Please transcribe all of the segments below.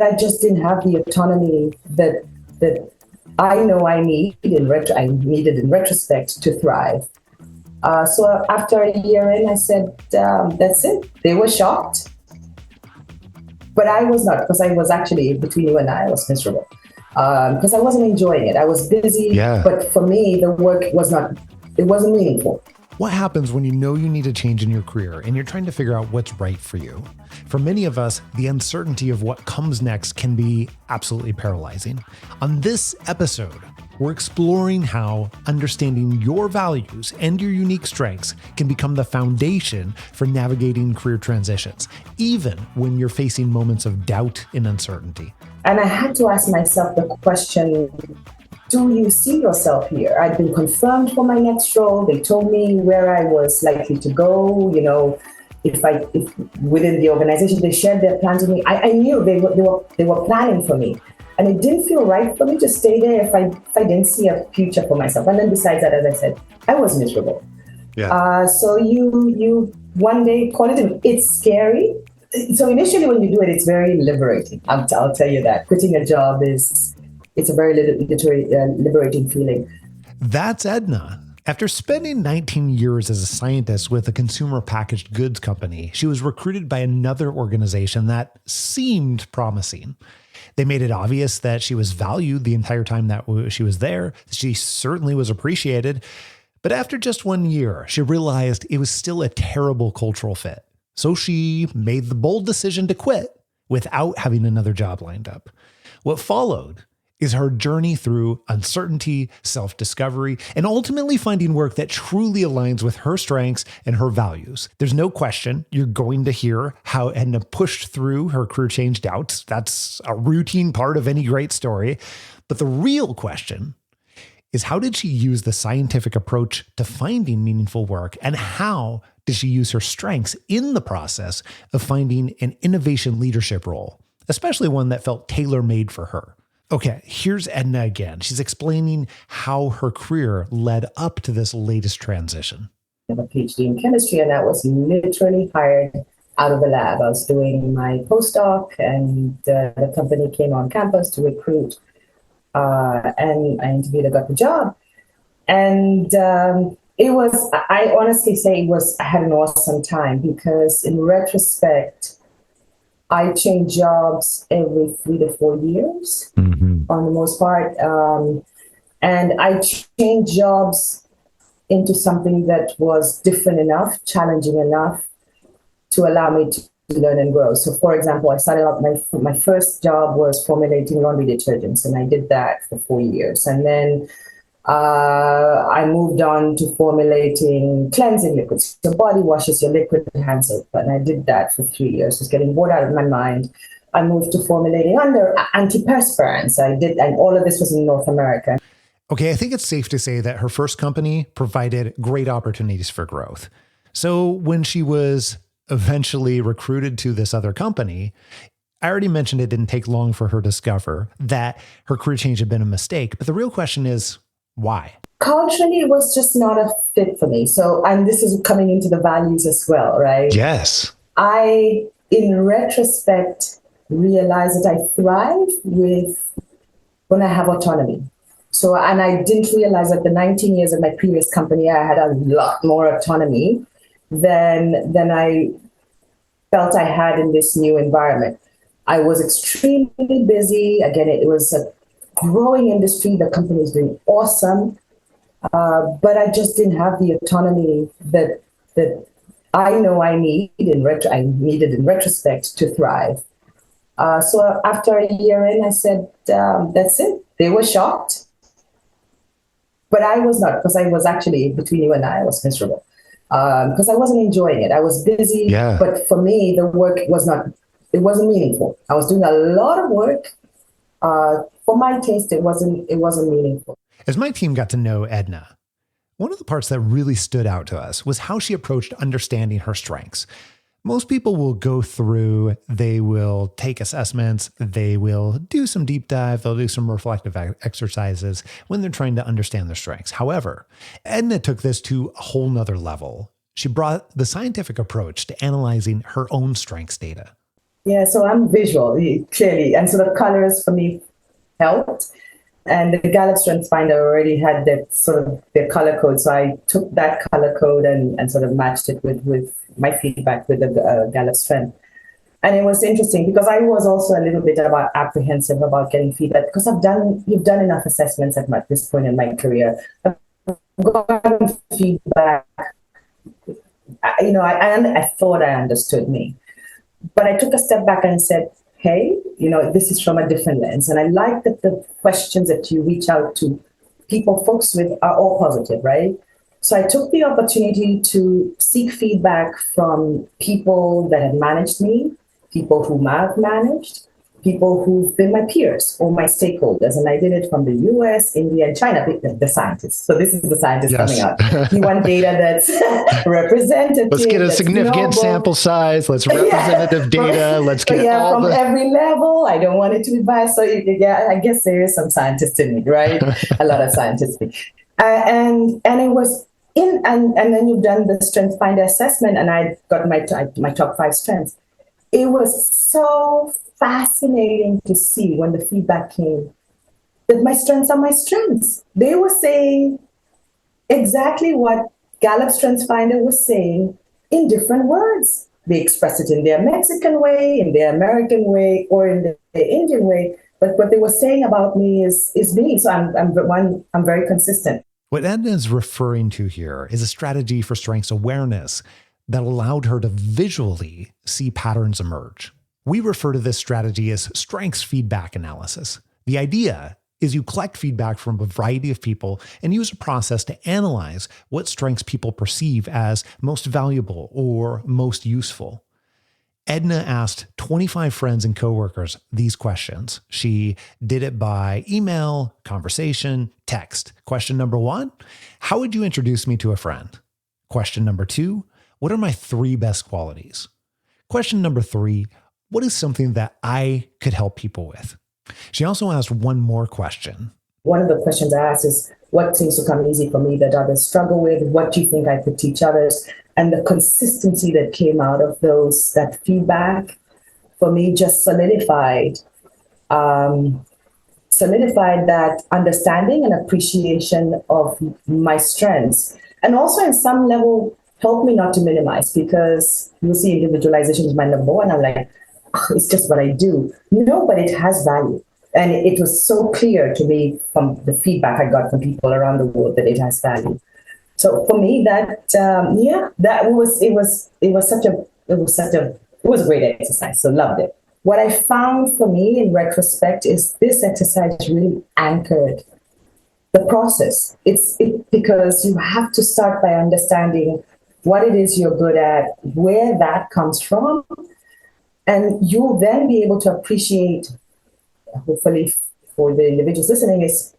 I just didn't have the autonomy that I know I needed in retrospect to thrive. So after a year in, I said, that's it. They were shocked, but I was not, because I was actually, between you and I was miserable because I wasn't enjoying it. I was busy, but for me, the work it wasn't meaningful. What happens when you know you need a change in your career and you're trying to figure out what's right for you? For many of us, the uncertainty of what comes next can be absolutely paralyzing. On this episode, we're exploring how understanding your values and your unique strengths can become the foundation for navigating career transitions, even when you're facing moments of doubt and uncertainty. And I had to ask myself the question, do you see yourself here? I'd been confirmed for my next role. They told me where I was likely to go. You know, if within the organization, they shared their plans with me. I knew they were planning for me. And it didn't feel right for me to stay there if I didn't see a future for myself. And then besides that, as I said, I was miserable. So you one day call it, it's scary. So initially when you do it, it's very liberating. I'll tell you that. Quitting a job it's a very liberating feeling. That's Edna. After spending 19 years as a scientist with a consumer packaged goods company, she was recruited by another organization that seemed promising. They made it obvious that she was valued the entire time that she was there. She certainly was appreciated. But after just 1 year, she realized it was still a terrible cultural fit. So she made the bold decision to quit without having another job lined up. What followed is her journey through uncertainty, self-discovery, and ultimately finding work that truly aligns with her strengths and her values. There's no question you're going to hear how Edna pushed through her career change doubts. That's a routine part of any great story. But the real question is, how did she use the scientific approach to finding meaningful work, and how did she use her strengths in the process of finding an innovation leadership role, especially one that felt tailor-made for her? Okay, here's Edna again. She's explaining how her career led up to this latest transition. I have a PhD in chemistry, and I was literally hired out of the lab. I was doing my postdoc, and the company came on campus to recruit, and I interviewed, I got the job. And I honestly say I had an awesome time, because in retrospect, I change jobs every 3 to 4 years, on the most part. And I changed jobs into something that was different enough, challenging enough to allow me to learn and grow. So for example, I started out, my first job was formulating laundry detergents, and I did that for 4 years. And then I moved on to formulating cleansing liquids. Your body washes your liquid hand soap, and I did that for 3 years. I was getting bored out of my mind. I moved to formulating antiperspirants. And all of this was in North America. Okay, I think it's safe to say that her first company provided great opportunities for growth. So when she was eventually recruited to this other company, I already mentioned it didn't take long for her to discover that her career change had been a mistake. But the real question is, why? Culturally, it was just not a fit for me. So, and this is coming into the values as well, right? Yes. I, in retrospect, realized that I thrive when I have autonomy. So, and I didn't realize that the 19 years of my previous company, I had a lot more autonomy than I felt I had in this new environment. I was extremely busy. Again, it was a growing industry. The company is doing awesome, but I just didn't have the autonomy that I know I needed in retrospect to thrive. So after a year in, I said, that's it. They were shocked, but I was not, because I was actually, between you and I was miserable because I wasn't enjoying it. I was busy, but for me, the work it wasn't meaningful. I was doing a lot of work. For my taste, it wasn't meaningful. As my team got to know Edna, one of the parts that really stood out to us was how she approached understanding her strengths. Most people will go through, they will take assessments, they will do some deep dive, they'll do some reflective exercises when they're trying to understand their strengths. However, Edna took this to a whole nother level. She brought the scientific approach to analyzing her own strengths data. Yeah, so I'm visual, clearly. And so the colors for me helped. And the Gallup Strengths Finder already had that sort of their color code. So I took that color code and sort of matched it with my feedback with the Gallup Strength. And it was interesting because I was also a little bit about apprehensive about getting feedback because you've done enough assessments at this point in my career. I've gotten feedback. I thought I understood me. But I took a step back and said, hey, this is from a different lens. And I like that the questions that you reach out to folks with are all positive, right? So I took the opportunity to seek feedback from people that had managed me, people whom I've managed, people who've been my peers or my stakeholders. And I did it from the US, India, and China, the scientists. So this is the scientist coming out. You want data that's representative. Let's get a significant sample size. Let's representative data. Let's get from every level. I don't want it to be biased. So I guess there is some scientists in me, right? A lot of scientists. And it was and then you've done the Strength Finder assessment and I got my top 5 strengths. It was so fascinating to see when the feedback came that my strengths are my strengths. They were saying exactly what Gallup Strengths Finder was saying in different words. They express it in their Mexican way, in their American way, or in their Indian way. But what they were saying about me is me. So I'm very consistent. What Edna is referring to here is a strategy for strengths awareness that allowed her to visually see patterns emerge. We refer to this strategy as strengths feedback analysis. The idea is you collect feedback from a variety of people and use a process to analyze what strengths people perceive as most valuable or most useful. Edna asked 25 friends and coworkers these questions. She did it by email, conversation, text. Question number 1, how would you introduce me to a friend? Question number 2, what are my 3 best qualities? Question number 3, what is something that I could help people with? She also asked one more question. One of the questions I asked is, what seems to come easy for me that others struggle with? What do you think I could teach others? And the consistency that came out of that feedback for me just solidified that understanding and appreciation of my strengths. And also in some level, helped me not to minimize, because you'll see individualization is my number one. I'm like, it's just what I do. No, but it has value. And it was so clear to me from the feedback I got from people around the world that it has value. So for me, it was a great exercise. So loved it. What I found for me in retrospect is this exercise really anchored the process. It's because you have to start by understanding what it is you're good at, where that comes from, and you'll then be able to appreciate, hopefully for the individuals listening, is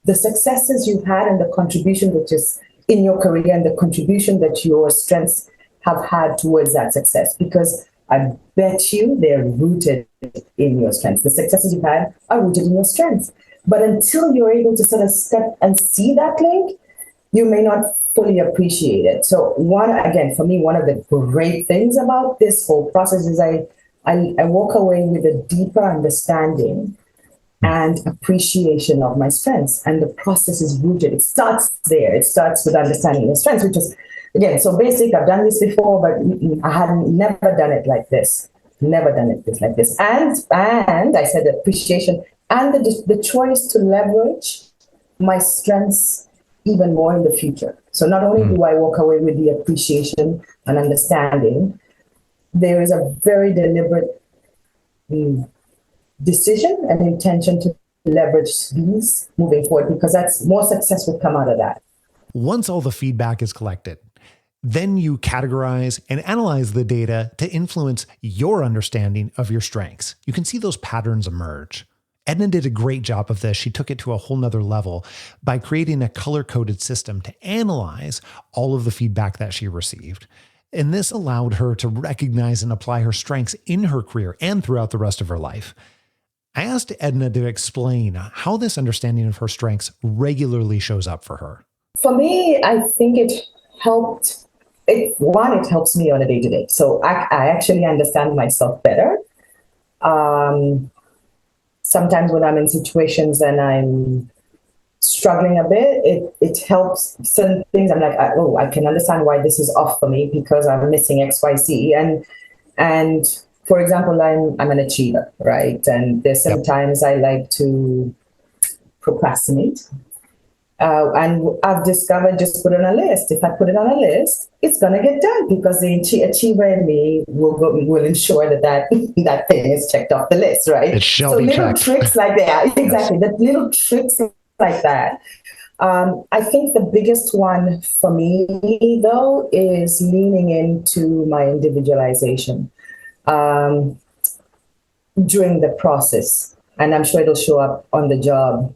the successes you've had and the contribution which is in your career and the contribution that your strengths have had towards that success. Because I bet you they're rooted in your strengths. The successes you've had are rooted in your strengths. But until you're able to sort of step and see that link, you may not fully appreciate it. So for me, one of the great things about this whole process is I walk away with a deeper understanding and appreciation of my strengths. And the process is rooted. It starts there. It starts with understanding your strengths, which is, again, so basic. I've done this before, but I hadn't never done it like this. Never done it like this. And I said appreciation and the choice to leverage my strengths even more in the future. So not only do I walk away with the appreciation and understanding, there is a very deliberate decision and intention to leverage these moving forward, because that's more success will come out of that. Once all the feedback is collected, then you categorize and analyze the data to influence your understanding of your strengths. You can see those patterns emerge. Edna did a great job of this. She took it to a whole nother level by creating a color-coded system to analyze all of the feedback that she received. And this allowed her to recognize and apply her strengths in her career and throughout the rest of her life. I asked Edna to explain how this understanding of her strengths regularly shows up for her. For me, I think it helped. it helps me on a day-to-day. So I actually understand myself better. Sometimes when I'm in situations and I'm struggling a bit, it helps certain things. I'm like, I can understand why this is off for me because I'm missing XYZ. And for example, I'm an achiever, right? And there's sometimes I like to procrastinate. And I've discovered just put it on a list. If I put it on a list, it's going to get done because the achiever in me will ensure that thing is checked off the list, right? It shall so be little checked. tricks like that, exactly. Yes. The little tricks like that. I think the biggest one for me, though, is leaning into my individualization during the process. And I'm sure it'll show up on the job,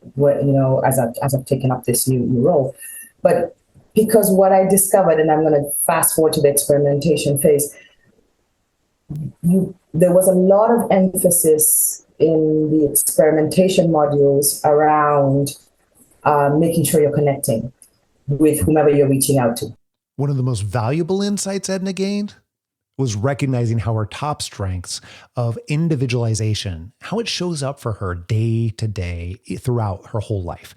as I've taken up this new role. But because what I discovered, and I'm going to fast forward to the experimentation phase, there was a lot of emphasis in the experimentation modules around making sure you're connecting with whomever you're reaching out to. One of the most valuable insights Edna gained was recognizing how her top strengths of individualization, how it shows up for her day to day throughout her whole life,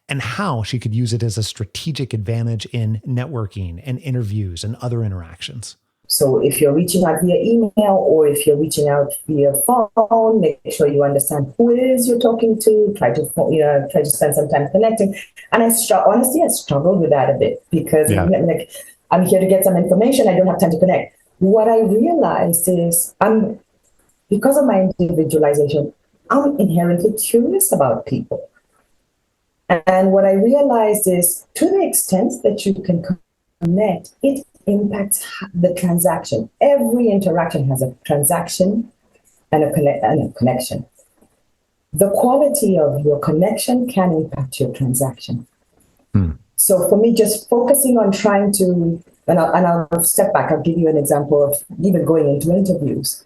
and how she could use it as a strategic advantage in networking and interviews and other interactions. So if you're reaching out via email or if you're reaching out via phone, make sure you understand who it is you're talking to. Try to spend some time connecting. And honestly, I struggled with that a bit because I'm here to get some information. I don't have time to connect. What I realized is because of my individualization, I'm inherently curious about people. And what I realized is to the extent that you can connect, it impacts the transaction. Every interaction has a transaction and a connection. The quality of your connection can impact your transaction. So for me, just focusing on trying to, and I'll step back, I'll give you an example of even going into interviews.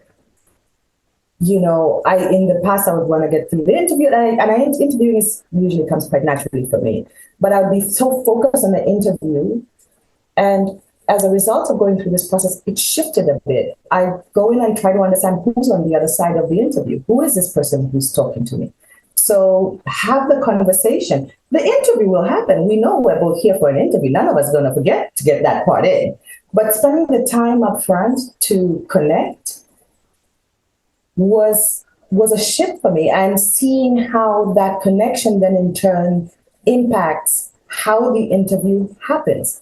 In the past, I would want to get through the interview, and interviewing usually comes quite naturally for me. But I would be so focused on the interview, and as a result of going through this process, it shifted a bit. I go in and try to understand who's on the other side of the interview. Who is this person who's talking to me? So have the conversation. The interview will happen. We know we're both here for an interview. None of us are going to forget to get that part in. But spending the time up front to connect was a shift for me, and seeing how that connection then in turn impacts how the interview happens.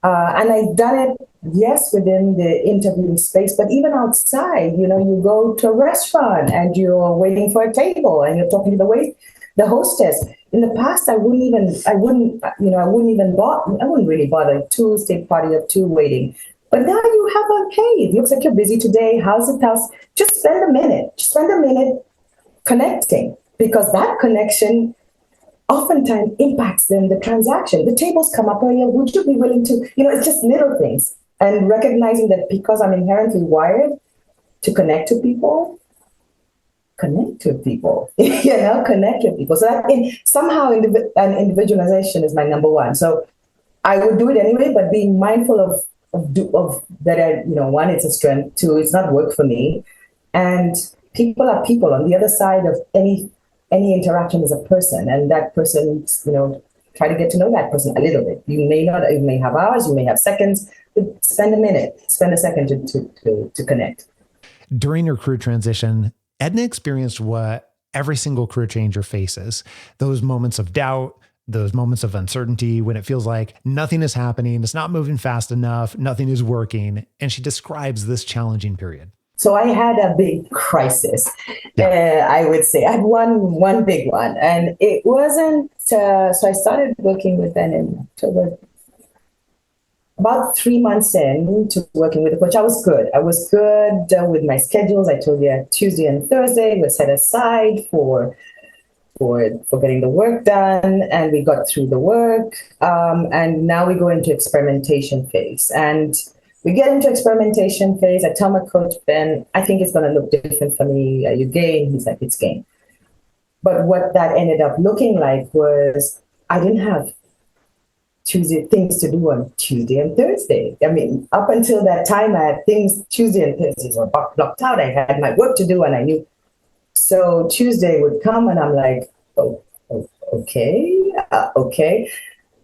And I've done it, yes, within the interviewing space, but even outside, you go to a restaurant and you're waiting for a table and you're talking to the hostess. In the past, I wouldn't really bother. Tuesday party of two waiting. But now you have hey, it looks like you're busy today. How's it? Just spend a minute connecting, because that connection oftentimes impacts then the transaction. The tables come up earlier. Would you be willing to, it's just little things. And recognizing that because I'm inherently wired to connect with people. So that somehow individualization is my number one. So I would do it anyway, but being mindful of that, one, it's a strength. Two, it's not work for me. And people are people. On the other side of any interaction is a person, and that person, try to get to know that person a little bit. You may have hours, you may have seconds, but spend a second to connect. During her career transition, Edna experienced what every single career changer faces: those moments of doubt, those moments of uncertainty when it feels like nothing is happening, it's not moving fast enough, nothing is working. And she describes this challenging period. So I had a big crisis, I would say. I had one big one, and it wasn't, so I started working with them in October. About 3 months into working with the coach, I was good. With my schedules. I told you Tuesday and Thursday were set aside for getting the work done, and we got through the work. And now we go into experimentation phase. And we get into experimentation phase. I tell my coach, Ben, I think it's going to look different for me. Are you game? He's like, it's game. But what that ended up looking like was I didn't have Tuesday, things to do on Tuesday and Thursday. I mean, up until that time, I had things Tuesday and Thursdays were blocked out. I had my work to do, and I knew. So Tuesday would come, and I'm like, okay.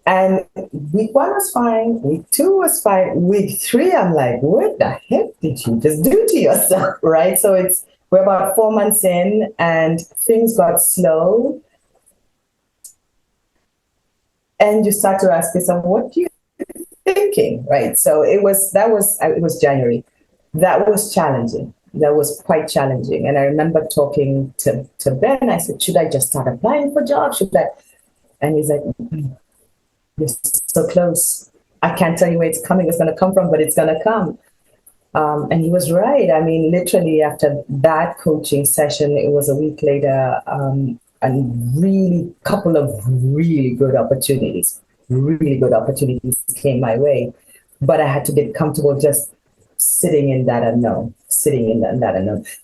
And week 1 was fine. Week 2 was fine. Week 3, I'm like, what the heck did you just do to yourself, right? So we're about 4 months in, and things got slow. And you start to ask yourself, what are you thinking, right? So it was January. That was challenging. That was quite challenging. And I remember talking to Ben. I said, should I just start applying for jobs? Should I? And he's like, you're so close. I can't tell you where it's coming. It's going to come from, but it's going to come. And he was right. I mean, literally after that coaching session, it was a week later, and really couple of really good opportunities came my way. But I had to get comfortable just sitting in that unknown.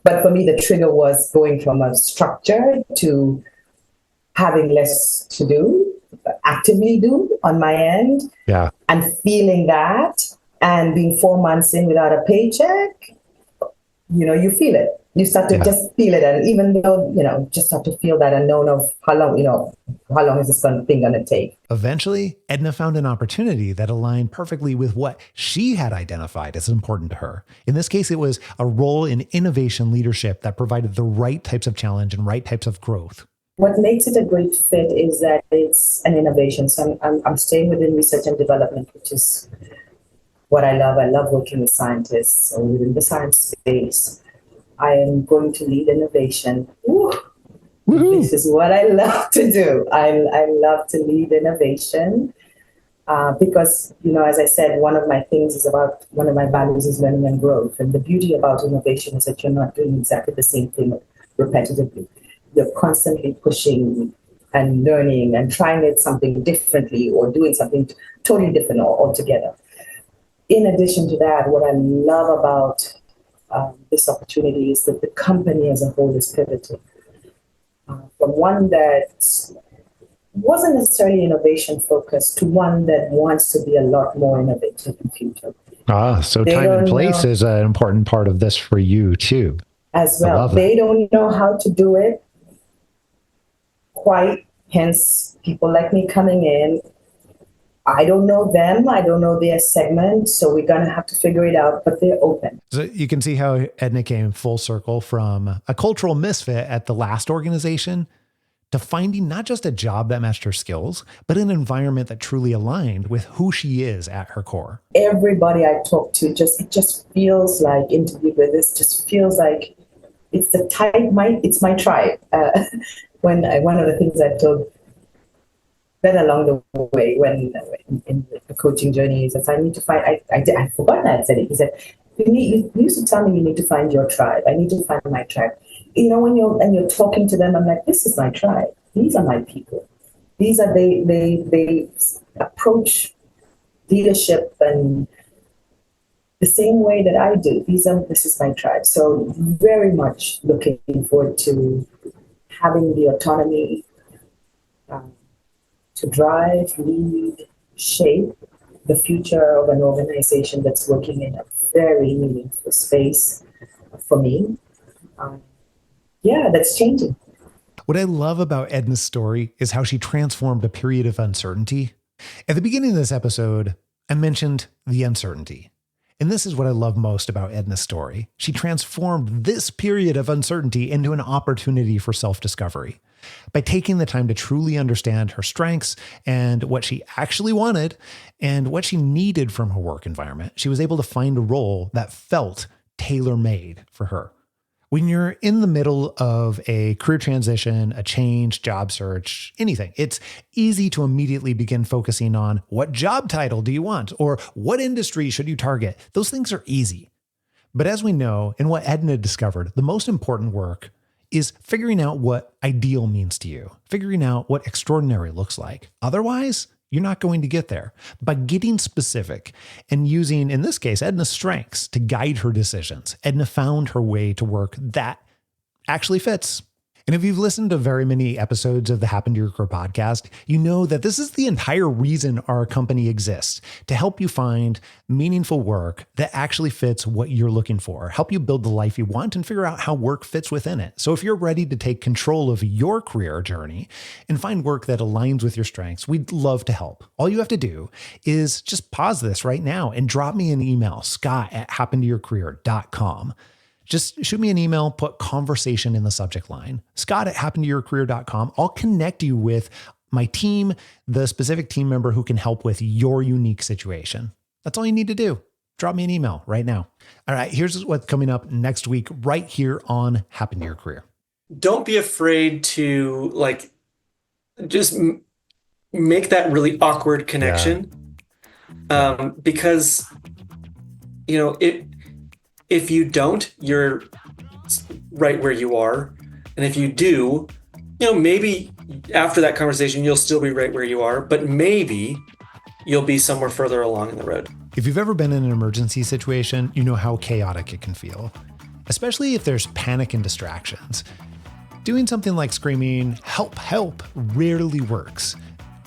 But for me, the trigger was going from a structure to having less to do, actively do on my end. Yeah. And feeling that, and being 4 months in without a paycheck, you feel it. You start to just feel it. And even though, just start to feel that unknown of how long is this thing going to take? Eventually, Edna found an opportunity that aligned perfectly with what she had identified as important to her. In this case, it was a role in innovation leadership that provided the right types of challenge and right types of growth. What makes it a great fit is that it's an innovation. So I'm staying within research and development, which is what I love. I love working with scientists or within the science space. I am going to lead innovation. This is what I love to do. I love to lead innovation because, as I said, one of my values is learning and growth. And the beauty about innovation is that you're not doing exactly the same thing repetitively. You're constantly pushing and learning and trying it something differently or doing something totally different altogether. In addition to that, what I love about this opportunity is that the company as a whole is pivoting from one that wasn't necessarily innovation focused to one that wants to be a lot more innovative in the future. So time and place is an important part of this for you too. As well. They don't know how to do it quite, hence people like me coming in. I don't know them. I don't know their segment. So we're going to have to figure it out, but they're open. So you can see how Edna came full circle from a cultural misfit at the last organization to finding not just a job that matched her skills, but an environment that truly aligned with who she is at her core. Everybody I talk to, it just feels like interviewed with this, just feels like it's it's my tribe. One of the things I told Ben along the way when in the coaching journey is that I need to find, I forgot that I said it. He said, you used to tell me you need to find your tribe. I need to find my tribe. When you're talking to them, I'm like, this is my tribe. These are my people. These are, they approach leadership and the same way that I do. This is my tribe. So very much looking forward to having the autonomy to drive, lead, shape the future of an organization that's working in a very meaningful space for me. That's changing. What I love about Edna's story is how she transformed a period of uncertainty. At the beginning of this episode, I mentioned the uncertainty. And this is what I love most about Edna's story. She transformed this period of uncertainty into an opportunity for self-discovery. By taking the time to truly understand her strengths and what she actually wanted and what she needed from her work environment, she was able to find a role that felt tailor-made for her. When you're in the middle of a career transition, a change, job search, anything, it's easy to immediately begin focusing on what job title do you want or what industry should you target. Those things are easy. But as we know, and what Edna discovered, the most important work is figuring out what ideal means to you, figuring out what extraordinary looks like. Otherwise, you're not going to get there. By getting specific and using, in this case, Edna's strengths to guide her decisions, Edna found her way to work that actually fits. And if you've listened to very many episodes of the Happen to Your Career podcast, you know that this is the entire reason our company exists, to help you find meaningful work that actually fits what you're looking for, help you build the life you want, and figure out how work fits within it. So if you're ready to take control of your career journey and find work that aligns with your strengths, we'd love to help. All you have to do is just pause this right now and drop me an email, scott@happentoyourcareer.com. Just shoot me an email, put conversation in the subject line, scott@happentoyourcareer.com. I'll connect you with my team, the specific team member who can help with your unique situation. That's all you need to do. Drop me an email right now. All right, here's what's coming up next week right here on Happen to Your Career. Don't be afraid to just make that really awkward connection. Because, if you don't, you're right where you are. And if you do, maybe after that conversation, you'll still be right where you are, but maybe you'll be somewhere further along in the road. If you've ever been in an emergency situation, you know how chaotic it can feel, especially if there's panic and distractions. Doing something like screaming, "Help, help," rarely works.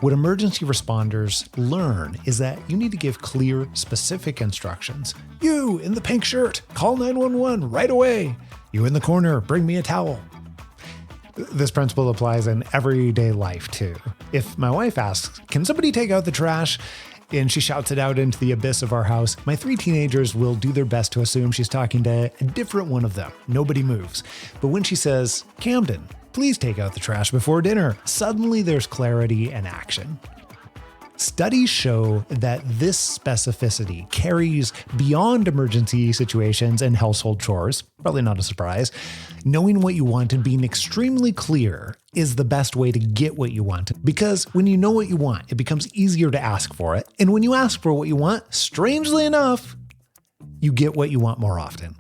What emergency responders learn is that you need to give clear, specific instructions. You in the pink shirt, call 911 right away. You in the corner, bring me a towel. This principle applies in everyday life too. If my wife asks, "Can somebody take out the trash?" and she shouts it out into the abyss of our house, my 3 teenagers will do their best to assume she's talking to a different one of them. Nobody moves. But when she says, "Camden, please take out the trash before dinner," suddenly there's clarity and action. Studies show that this specificity carries beyond emergency situations and household chores. Probably not a surprise. Knowing what you want and being extremely clear is the best way to get what you want. Because when you know what you want, it becomes easier to ask for it. And when you ask for what you want, strangely enough, you get what you want more often.